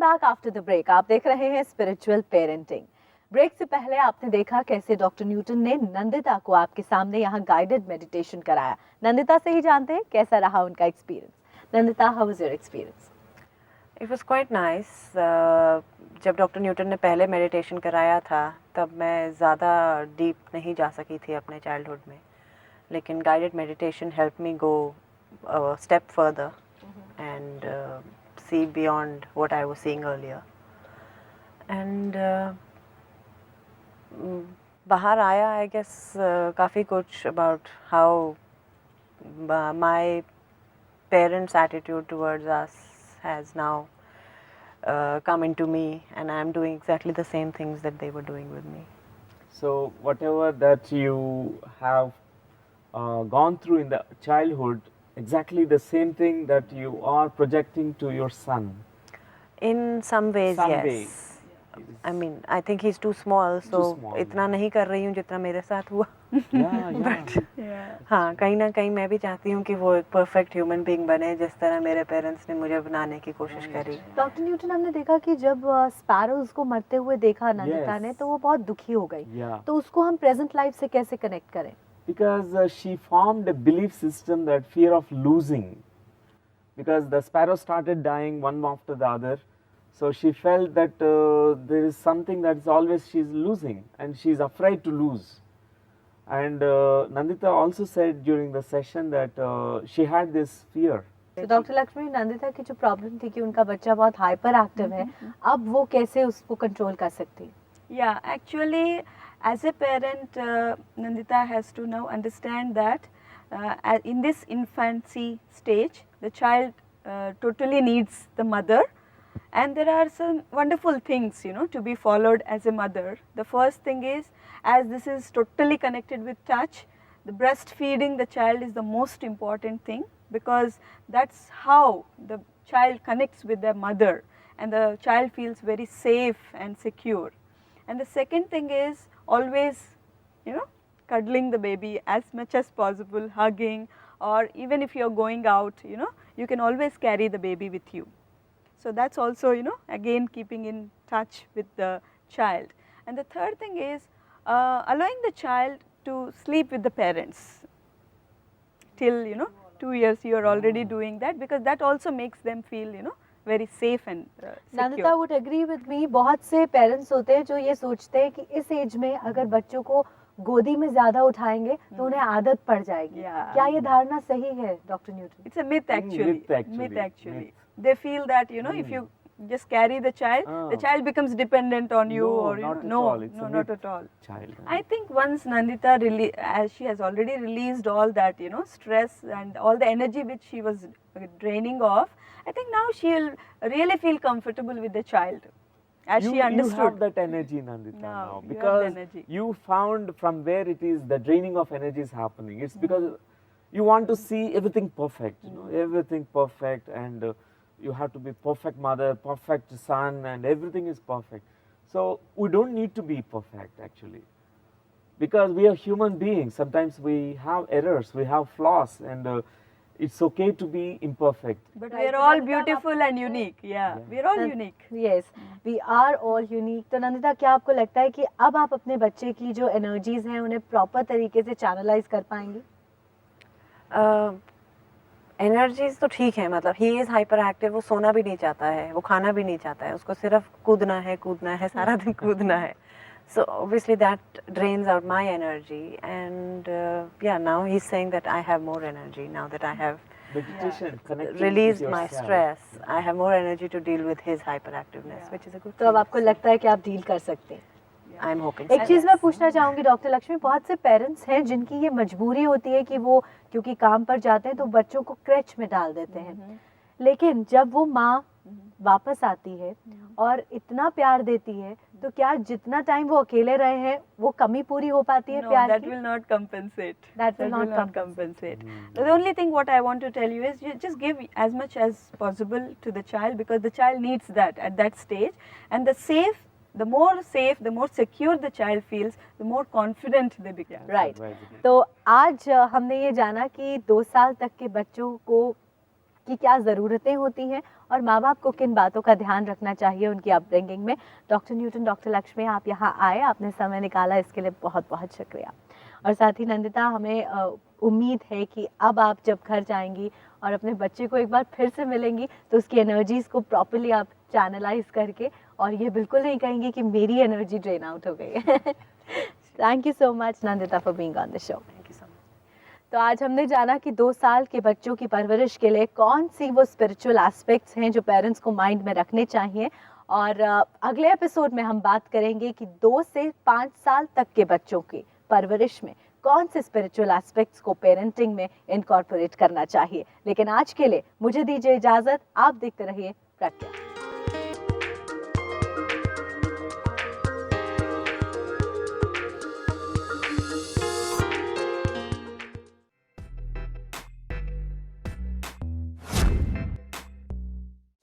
Back after the break. आप देख रहे हैं स्पिरिचुअल पेरेंटिंग। ब्रेक से पहले आपने देखा कैसे डॉक्टर न्यूटन ने नंदिता को आपके सामने यहाँ गाइडेड मेडिटेशन कराया। नंदिता से ही जानते हैं कैसा रहा उनका experience. Nandita, how was your experience? It was quite nice. जब डॉक्टर न्यूटन ने पहले मेडिटेशन कराया था तब मैं ज़्यादा डीप नहीं जा सकी थी अपने चाइल्डहुड में, लेकिन guided meditation help me go step further and see beyond what I was seeing earlier. And बाहर आया I guess काफ़ी कुछ about how my parents' attitude towards us has now come into me, and I am doing exactly the same things that they were doing with me. So whatever that you have gone through in the childhood, exactly the same thing that you are projecting to your son. In some ways, Some yes. way. I mean, I think he's too small, so small. इतना नहीं कर रही हूँ जितना मेरे साथ हुआ. Yeah. हाँ, कहीं ना कहीं मैं भी चाहती हूँ कि वो एक परफेक्ट ह्यूमन बीइंग बने जिस तरह मेरे पेरेंट्स ने मुझे बनाने की कोशिश करी. डॉक्टर न्यूटन, हमने देखा कि जब स्पैरोज को मरते हुए देखा नंदिता ने, तो वो बहुत दुखी हो गई. Yeah. तो उसको हम प्रेजेंट लाइफ से कैसे कनेक्ट करें? Because she formed a belief system that fear of losing, because the sparrows started dying one after the other, so she felt that there is something that is always she is losing and she is afraid to lose. And Nandita also said during the session that she had this fear. तो doctor Lakshmi, Nandita की जो problem थी कि उनका बच्चा बहुत hyper active है, अब वो कैसे उसको कंट्रोल कर सकती? Yeah, actually, as a parent, Nandita has to now understand that in this infancy stage, the child totally needs the mother, and there are some wonderful things, to be followed as a mother. The first thing is, as this is totally connected with touch, the breastfeeding the child is the most important thing, because that's how the child connects with their mother, and the child feels very safe and secure. And the second thing is always, cuddling the baby as much as possible, hugging, or even if you are going out, you can always carry the baby with you. So that's also, again keeping in touch with the child. And the third thing is allowing the child to sleep with the parents till 2 years. You are already doing that, because that also makes them feel very safe and Nandita secure. Would agree with me. बहुत से parents होते हैं जो ये सोचते हैं कि इस एज में अगर बच्चों को गोदी में ज्यादा उठाएंगे तो उन्हें आदत पड़ जाएगी। Yeah. क्या ये धारणा सही है doctor Newton? It's a myth actually. Myth actually. Myth. They feel that if you just carry the child becomes dependent on you, No, or not at no, all. It's a not myth. at all. Child. I think once Nandita as she has already released all that stress and all the energy which she was draining off, I think now she will really feel comfortable with the child, as she understood. You have that energy, Nandita, Now, now, you have because the energy. you found from where it is the draining of energy is happening. It's because you want to see everything perfect, everything perfect, and you have to be perfect mother, perfect son, and everything is perfect. So we don't need to be perfect actually, because we are human beings. Sometimes we have errors, we have flaws, and it's okay to be imperfect. But Right, we are so all Nandita, beautiful and unique. Yeah, we are all unique. Yes, we are all unique. तो नंदिता, क्या आपको लगता है कि अब आप अपने बच्चे की जो एनर्जीज हैं उन्हें प्रॉपर तरीके से चैनलाइज कर पाएंगी? एनर्जीज तो ठीक है, मतलब ही इज़ हाइपर एक्टिव, वो सोना भी नहीं चाहता है, वो खाना भी नहीं चाहता है, उसको सिर्फ कूदना है सारा दिन कूदना है. So obviously that drains out my energy, and now he's saying that I have more energy now that I have Meditation, connecting released with my yourself. stress. I have more energy to deal with his hyperactiveness, which is a good तो अब thing. आपको लगता है कि आप deal कर सकते हैं? I'm hoping. एक so, चीज yes. मैं पूछना चाहूंगी डॉक्टर लक्ष्मी, बहुत से पेरेंट्स हैं जिनकी ये मजबूरी होती है कि वो क्योंकि काम पर जाते हैं तो बच्चों को क्रेच में डाल देते हैं, लेकिन जब वो माँ वापस आती है और इतना प्यार देती है, तो क्या जितना टाइम वो अकेले रहे हैं वो कमी पूरी हो पाती है No, प्यार that की? will not compensate. That will not compensate. The only thing what I want to tell you is you just give as much as possible to the child, because the child needs that at that stage. And the more safe, the more secure the child feels, the more confident they become. Right. तो आज हमने ये जाना कि 2 साल तक के बच्चों को की क्या ज़रूरतें होती हैं और माँ बाप को किन बातों का ध्यान रखना चाहिए उनकी अपब्रिंगिंग में। डॉक्टर न्यूटन, डॉक्टर लक्ष्मी, आप यहाँ आए, आपने समय निकाला, इसके लिए बहुत बहुत शुक्रिया। और साथ ही नंदिता, हमें उम्मीद है कि अब आप जब घर जाएंगी और अपने बच्चे को एक बार फिर से मिलेंगी तो उसकी एनर्जीज़ को प्रॉपर्ली आप चैनलाइज करके, और ये बिल्कुल नहीं कहेंगे कि मेरी एनर्जी ड्रेन आउट हो गई है। Thank you so much Nandita for being on the show. Thank you so much. तो आज हमने जाना कि 2 साल के बच्चों की परवरिश के लिए कौन सी वो स्पिरिचुअल एस्पेक्ट्स हैं जो पेरेंट्स को माइंड में रखने चाहिए। और अगले एपिसोड में हम बात करेंगे कि 2 से 5 साल तक के बच्चों की परवरिश में कौन से स्पिरिचुअल एस्पेक्ट्स को पेरेंटिंग में इनकॉर्पोरेट करना चाहिए। लेकिन आज के लिए मुझे दीजिए इजाज़त, आप देखते रहिए प्रज्ञा।